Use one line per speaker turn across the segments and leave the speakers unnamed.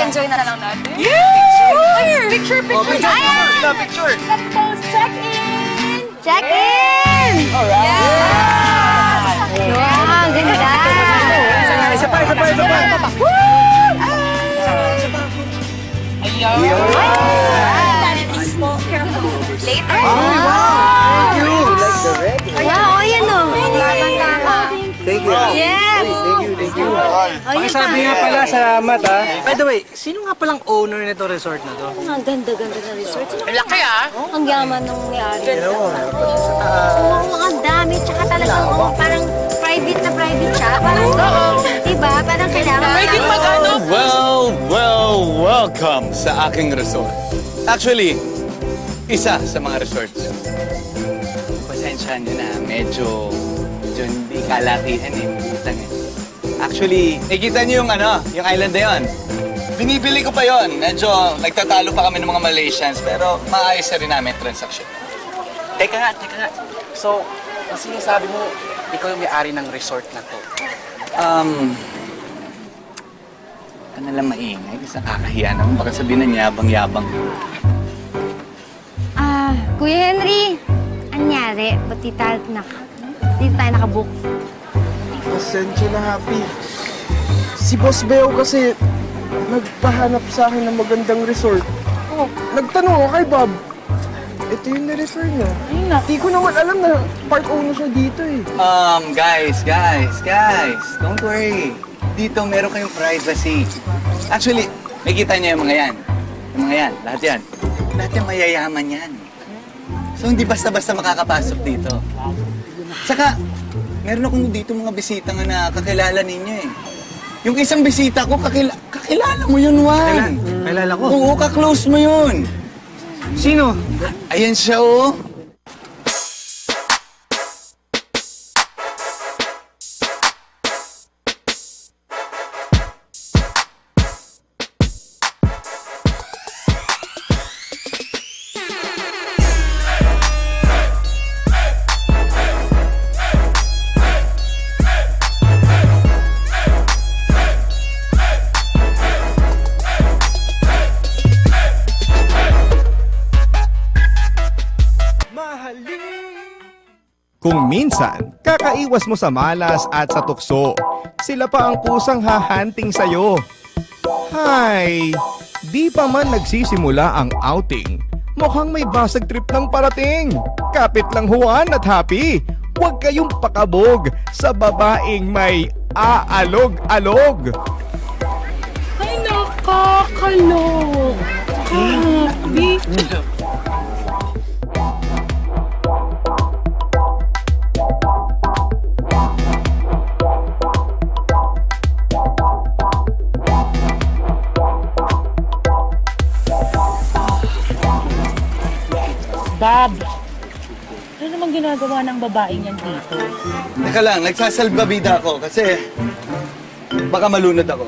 enjoy na lang natin.
Yeah!
Picture!
Picture!
Let's pose! Check-in!
Check-in!
Alright!
Yeah!
Wow, ganda!
Isa pa!
Later!
Wow!
You like the red?
Wow, ayan o.
Thank you.
Yes!
Thank you.
Pakisabi nga pala, salamat ha. By the way, sino nga palang owner nito resort na to?
Ang ganda-ganda na resort.
Laki ah!
Ang yaman ng may-ari.
Oo, meron pa dito sa taas.
Oo, ang dami. Tsaka talagang parang private na private siya. Parang, diba? Parang kailangan.
Pwedeng mag-ano?
Welcome sa aking resort. Actually, isa sa mga resorts. Pasensya nyo na, medyo hindi kalakihan eh. Lang eh. Actually, nakikita nyo yung island na yun. Binibili ko pa yon. Medyo nagtatalo pa kami ng mga Malaysians, pero maayos na rin namin transaction.
Teka nga. So, kasi sabi mo, ikaw yung may-ari ng resort na to.
Ka nalang maingay, kasi nakakahiya naman. Baka sabihin na yabang-yabang.
Kuya Henry, anyari? Ba't di tayo nakabook?
Pasensya na, Happy. Si Boss Beo kasi nagpahanap sa akin ng magandang resort. Oh, nagtanong ako kay Bob. Ito yung na-refer niya. Hindi ko naman alam na park owner siya dito eh.
Guys, don't worry. Dito meron kayong privacy. Actually, nakikita niyo yung mga yan. Lahat yan. Lahat yan mayayaman yan. So, hindi basta-basta makakapasok dito. Saka, meron akong dito mga bisita nga na kakilala ninyo eh. Yung isang bisita ko, kakilala mo yun, Juan.
Kilala ko.
Oo, kaklose mo yun.
Sino?
Ayan siya, oh.
Kung minsan, kakaiwas mo sa malas at sa tukso, sila pa ang kusang hahanting sa'yo. Hay! Di pa man nagsisimula ang outing, mukhang may basag trip ng parating. Kapit lang Juan at Happy, huwag kayong pakabog sa babaeng may aalog-alog.
Ay, nakakalog! Happy!
Bob, ano namang ginagawa ng babaeng yan dito?
Teka lang, nagsasalbabida ako kasi baka malunod ako.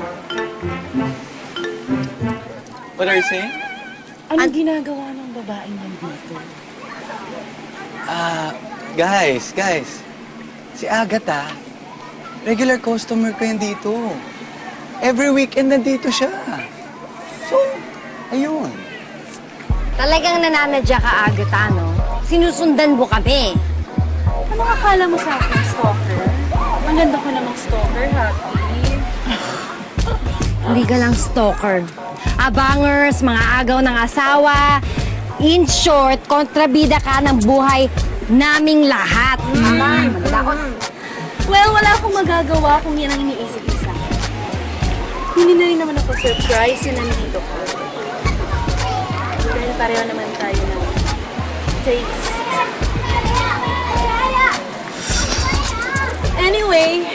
What are you saying?
Anong ginagawa ng babaeng yan dito?
Guys. Si Agatha, regular customer ko yan dito. Every weekend nandito siya. So, ayun.
Talagang nananadya ka, Agatha, no? Sinusundan mo kami.
Ano akala mo sa akin, stalker? Maganda ko namang stalker, Happy.
Hindi ka lang stalker. Abangers, mga agaw ng asawa. In short, kontrabida ka ng buhay naming lahat.
Well, wala akong magagawa kung yan ang iniisip ko sa akin. Hindi na rin naman ako surprise yun nandito ka. Dahil pareho naman tayo ng taste. Anyway,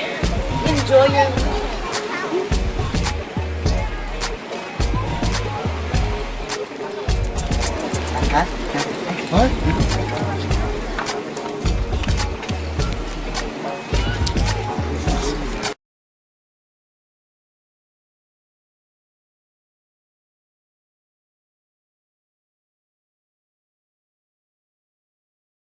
enjoy your